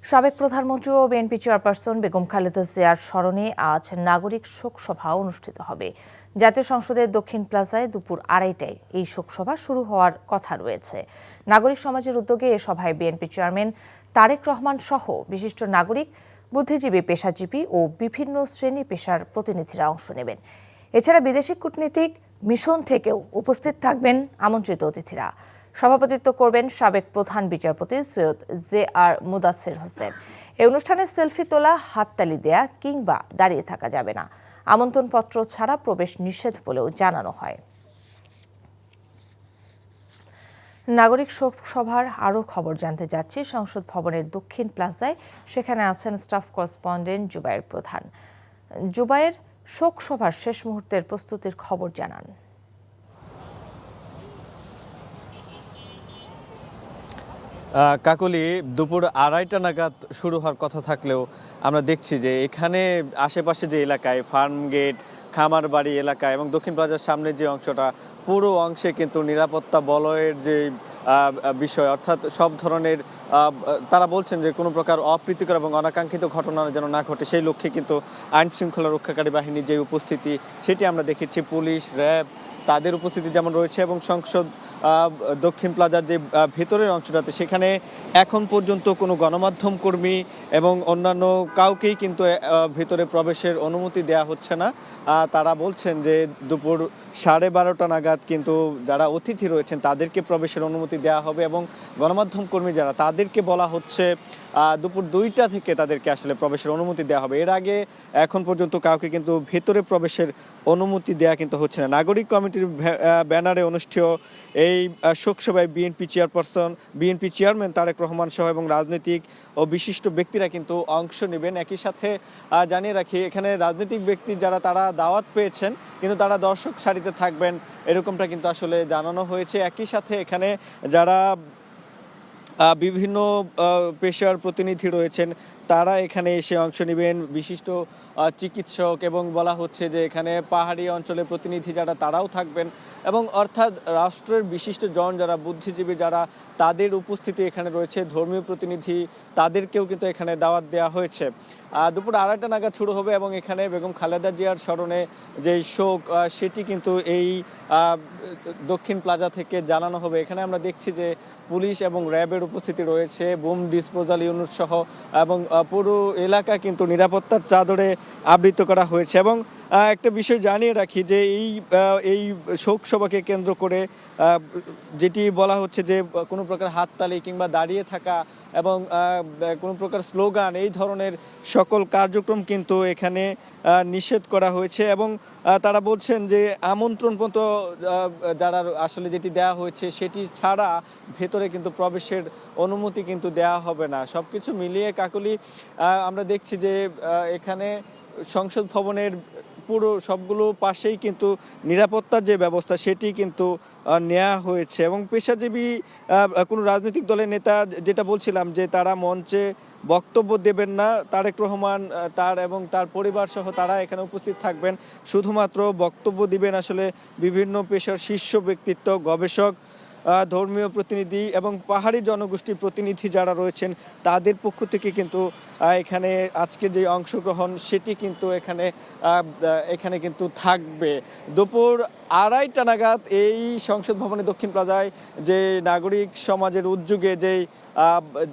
সাবেক প্রধানমন্ত্রী ও BNP chairperson Begum Khaleda জিয়ার স্মরণে আজ নাগরিক শোকসভা অনুষ্ঠিত হবে। জাতীয় সংসদের দক্ষিণ প্লাজায় দুপুর 2:30টায় এই শোকসভা শুরু হওয়ার কথা রয়েছে। নাগরিক সমাজের উদ্যোগে এ সভায় বিএনপি চেয়ারম্যান তারেক রহমান সহ বিশিষ্ট নাগরিক, বুদ্ধিজীবী, পেশাজীবী ও বিভিন্ন শ্রেণী পেশার প্রতিনিধিরা অংশ নেবেন। এছাড়া বিদেশি কূটনীতিক মিশন থেকেও উপস্থিত থাকবেন আমন্ত্রিত অতিথিরা। সভাপতিত্ব করবেন সাবেক প্রধান বিচারপতি সৈয়দ জে.আর. মুদাচ্ছির হোসেন। এই অনুষ্ঠানে সেলফি তোলা, হাততালি দেয়া কিংবা দাঁড়িয়ে থাকা যাবে না। আমন্ত্রণপত্র ছাড়া প্রবেশ নিষেধ বলেও জানানো হয়। নাগরিক শোকসভার আরও খবর জানতে যাচ্ছি সংসদ ভবনের দক্ষিণ প্লাজায়। সেখানে আছেন স্টাফ করেসপন্ডেন্ট জুবায়ের প্রধান। জুবায়ের, শোকসভার শেষ মুহূর্তের প্রস্তুতির খবর জানান। কাকলি, দুপুর 2:30টা নাগাদ শুরু হওয়ার কথা থাকলেও আমরা দেখছি যে এখানে আশেপাশে যে এলাকায় ফার্মগেট, খামারবাড়ি এলাকা এবং দক্ষিণ প্লাজার সামনে যে অংশটা, পুরো অংশে কিন্তু নিরাপত্তা বলয়ের যে বিষয়, অর্থাৎ সব ধরনের তারা বলছেন যে কোনো প্রকার অপ্রীতিকর এবং অনাকাঙ্ক্ষিত ঘটনা যেন না ঘটে, সেই লক্ষ্যে কিন্তু আইন শৃঙ্খলা রক্ষাকারী বাহিনীর যে উপস্থিতি সেটি আমরা দেখেছি। পুলিশ, র্যাব তাদের উপস্থিতি যেমন রয়েছে এবং সংসদ দক্ষিণ প্লাজার যে ভেতরের অংশটাতে সেখানে এখন পর্যন্ত কোনো গণমাধ্যম কর্মী এবং অন্যান্য কাউকেই কিন্তু ভেতরে প্রবেশের অনুমতি দেয়া হচ্ছে না। তারা বলছেন যে দুপুর 12:30টা নাগাদ কিন্তু যারা অতিথি রয়েছেন তাদেরকে প্রবেশের অনুমতি দেওয়া হবে এবং গণমাধ্যম কর্মী যারা তাদেরকে বলা হচ্ছে দুপুর 2টা থেকে তাদেরকে আসলে প্রবেশের অনুমতি দেওয়া হবে। এর আগে এখন পর্যন্ত কাউকে কিন্তু ভেতরে প্রবেশের অনুমতি দেওয়া কিন্তু হচ্ছে না। নাগরিক কমিটির ব্যানারে অনুষ্ঠেয় এই শোকসভায় বিএনপি চেয়ারম্যান তারেক রহমান সহ এবং রাজনৈতিক ও বিশিষ্ট ব্যক্তিরা কিন্তু অংশ নেবেন। একই সাথে জানিয়ে রাখি, এখানে রাজনৈতিক ব্যক্তি যারা তারা দাওয়াত পেয়েছেন কিন্তু তারা দর্শক সারিতে থাকবেন, এরকমটা কিন্তু আসলে জানানো হয়েছে। একই সাথে এখানে যারা বিভিন্ন পেশার প্রতিনিধি রয়েছেন তারা এখানে এসে অংশ নেবেন, বিশিষ্ট চিকিৎসক, এবং বলা হচ্ছে যে এখানে পাহাড়ি অঞ্চলের প্রতিনিধি যারা তারাও থাকবেন এবং অর্থাৎ রাষ্ট্রের বিশিষ্ট জন যারা বুদ্ধিজীবী যারা তাদের উপস্থিতি এখানে রয়েছে, ধর্মীয় প্রতিনিধি তাদেরকেও কিন্তু এখানে দাওয়াত দেওয়া হয়েছে। দুপুর 2:30টা নাগাদ শুরু হবে এবং এখানে বেগম খালেদা জিয়ার স্মরণে যে শোক সেটি কিন্তু এই দক্ষিণ প্লাজা থেকে জানানো হবে। এখানে আমরা দেখছি যে পুলিশ এবং র্যাবের উপস্থিতি রয়েছে, বোম ডিসপোজাল ইউনিট সহ, এবং পুরো এলাকা কিন্তু নিরাপত্তার চাদরে আবৃত করা হয়েছে। এবং একটা বিষয় জানিয়ে রাখি যে এই শোক সভাকে কেন্দ্র করে যেটি বলা হচ্ছে যে কোনো প্রকার হাততালি কিংবা দাঁড়িয়ে থাকা এবং কোনো প্রকার স্লোগান, এই ধরনের সকল কার্যক্রম কিন্তু এখানে নিষেধ করা হয়েছে। এবং তারা বলছেন যে আমন্ত্রণপত্র যারা আসলে যেটি দেওয়া হয়েছে সেটি ছাড়া ভেতরে কিন্তু প্রবেশের অনুমতি কিন্তু দেওয়া হবে না। সব কিছু মিলিয়ে কাকলি আমরা দেখছি যে এখানে সংসদ ভবনের পুরো সবগুলো পাশেই কিন্তু নিরাপত্তার যে ব্যবস্থা সেটি কিন্তু নেওয়া হয়েছে। এবং পেশাজীবী কোনো রাজনৈতিক দলের নেতা, যেটা বলছিলাম যে তারা মঞ্চে বক্তব্য দেবেন না, তারেক রহমান তার এবং তার পরিবার সহ তারা এখানে উপস্থিত থাকবেন, শুধুমাত্র বক্তব্য দিবেন আসলে বিভিন্ন পেশার শীর্ষ ব্যক্তিত্ব, গবেষক, ধর্মীয় প্রতিনিধি এবং পাহাড়ি জনগোষ্ঠীর প্রতিনিধি যারা রয়েছেন তাদের পক্ষ থেকে কিন্তু এখানে আজকে যে অংশগ্রহণ সেটি কিন্তু এখানে কিন্তু থাকবে। দুপুর 2:30টা নাগাদ এই সংসদ ভবনে দক্ষিণ প্লাজায় যে নাগরিক সমাজের উদ্যোগে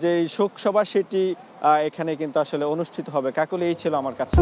যেই শোকসভা সেটি এখানে কিন্তু আসলে অনুষ্ঠিত হবে। কাকলি, এই ছিল আমার কাছে।